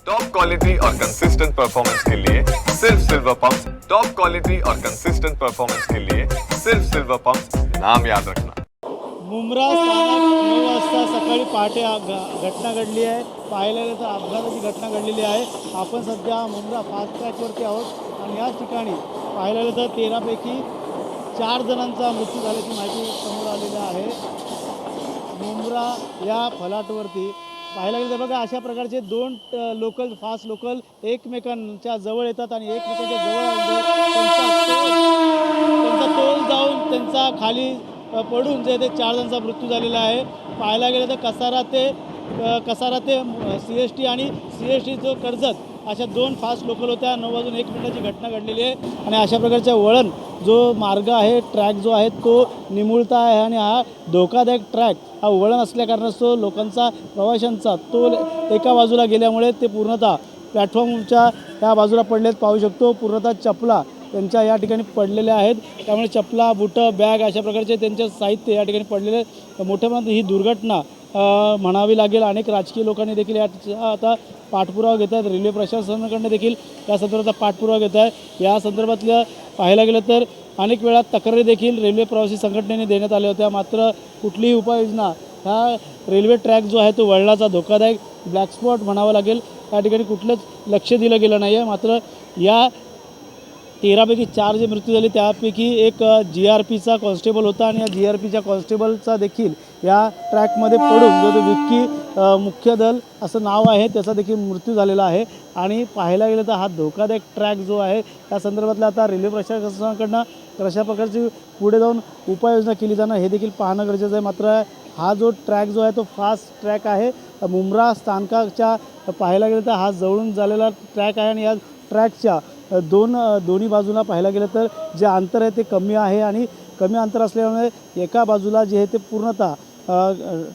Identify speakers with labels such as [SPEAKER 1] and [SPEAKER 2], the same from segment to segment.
[SPEAKER 1] Top quality और consistent performance के लिए सिर्फ सिल्वर पंप। टॉप क्वालिटी और कंसिस्टेंट परफॉर्मेंस के लिए सिर्फ सिल्वर पंप, नाम याद रखना।
[SPEAKER 2] मुंब्रा स्थानक 9 वाजता सकाळी पहाटे घटना घडली आहे। पाहायला गेलं तर अपघाताची घटना घडलेली आहे। आपण सध्या मुंब्रा फास्ट ट्रॅकवरती आहोत आणि याच ठिकाणी पाहायला गेलं तर 13 पैकी 4 जणांचा मृत्यू झाल्याची माहिती समोर आलेली आहे। मुंब्रा या फलाटवरती पाहायला गेलं तर बघा अशा प्रकारचे 2 लोकल फास्ट लोकल एकमेकांच्या जवळ येतात आणि एकमेकांच्या जवळ आल्यानंतर त्यांचा तोल जाऊन त्यांचा खाली पडून जे ते 4 जणांचा मृत्यू झालेला आहे। पाहायला गेलं तर कसारा ते CST आणि CST जो कर्जत अशा 2 फास्ट लोकल होत्या। 9 वाजून 1 मिनिटाची घटना घडलेली आहे आणि अशा प्रकारचा वळण जो मार्ग आहे ट्रॅक जो आहे तो निमुळता आहे आणि हा धोकादायक ट्रॅक हा वळण असल्याकारणास्तव लोकांचा प्रवाशांचा तोल एका बाजूला गेल्यामुळे ते पूर्णतः प्लॅटफॉर्मच्या त्या बाजूला पडलेत पाहू शकतो। पूर्णतः चपला त्यांच्या या ठिकाणी पडलेल्या आहेत, त्यामुळे चपला बुटं बॅग अशा प्रकारचे त्यांचे साहित्य या ठिकाणी पडलेले मोठ्या प्रमाणात ही दुर्घटना म्हणावी लागेल। अनेक राजकीय लोकांनी देखील याचा आता पाठपुरावा घेत आहेत। रेल्वे प्रशासनाकडून देखील या संदर्भात पाठपुरावा घेत आहे। या संदर्भातल्या पाहायला गेलं तर अनेक वेळा तक्रारी देखील रेल्वे प्रवासी संघटनेने देण्यात आल्या होत्या, मात्र कुठलीही उपाययोजना हा रेल्वे ट्रॅक जो आहे तो वळणाचा धोकादायक ब्लॅक स्पॉट म्हणावा लागेल या ठिकाणी कुठलंच लक्ष दिलं गेलं नाही आहे। मात्र या 13 पैकी 4 जे मृत्यू झाले त्यापैकी एक GRPचा कॉन्स्टेबल होता आणि या GRPच्या कॉन्स्टेबलचा देखील या ट्रॅकमध्ये पडून जो विक्की मुख्य दल असं नाव आहे त्याचा देखील मृत्यू झालेला आहे। आणि पाहायला गेलं तर हा धोकादायक ट्रॅक जो आहे त्या संदर्भातला आता रेल्वे प्रशासनाकडनं कशा प्रकारची पुढे जाऊन उपाययोजना केली जाणं हे देखील पाहणं गरजेचं आहे। मात्र हा जो ट्रॅक जो आहे तो फास्ट ट्रॅक आहे। मुंब्रा स्थानकाच्या पाहायला गेलं तर हा जवळून झालेला ट्रॅक आहे आणि या ट्रॅकच्या दोन्ही बाजूला पाहायला गेलं तर जे अंतर आहे ते कमी आहे आणि कमी अंतर असल्यामुळे एका बाजूला जे आहे ते पूर्णतः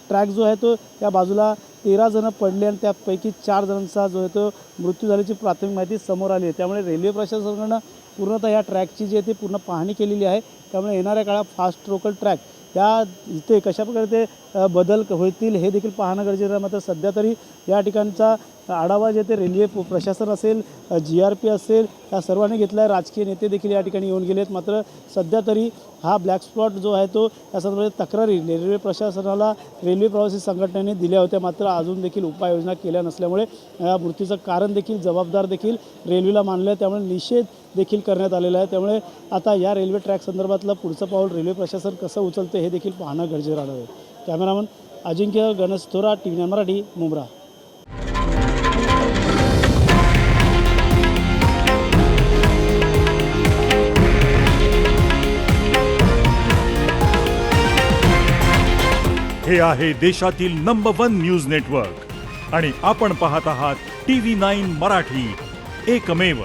[SPEAKER 2] ट्रॅक जो आहे तो त्या बाजूला 13 जण पडले आणि त्यापैकी 4 जणांचा जो आहे तो मृत्यू झाल्याची प्राथमिक माहिती समोर आली आहे। त्यामुळे रेल्वे प्रशासनाकडून पूर्णतः या ट्रॅकची जी आहे ती पूर्ण पाहणी केलेली आहे। त्यामुळे येणाऱ्या काळात फास्ट लोकल ट्रॅक त्या इथे कशाप्रकारे ते बदल होतील हे देखील पाहणं गरजेचं आहे। मात्र सध्या तरी या ठिकाणचा आढावा जे ते रेल्वे प्रशासन असेल GRP असेल या सर्वांनी घेतला आहे। राजकीय नेते देखील या ठिकाणी येऊन गेलेत। मात्र सध्या तरी हा ब्लॅक स्पॉट जो आहे तो या संदर्भात तक्रारी रेल्वे प्रशासनाला रेल्वे प्रवासी संघटनेने दिल्या होत्या, मात्र अजून देखील उपाययोजना केल्या नसल्यामुळे या मृत्यूचं कारण देखील जबाबदार देखील रेल्वेला मानलं आहे। त्यामुळे निषेध देखील करण्यात आलेला आहे। त्यामुळे आता या रेल्वे ट्रॅक संदर्भातलं पुढचं पाऊल रेल्वे प्रशासन कसं उचलते हे देखील पाहणं गरजेचं राहणार आहे। कॅमेरामन अजिंक्य गणेश थोरा, TV9 मराठी, मुंब्रा।
[SPEAKER 3] हे आहे देशातील नंबर 1 न्यूज नेटवर्क आणि आपण पाहत आहात TV9 मराठी, एकमेव।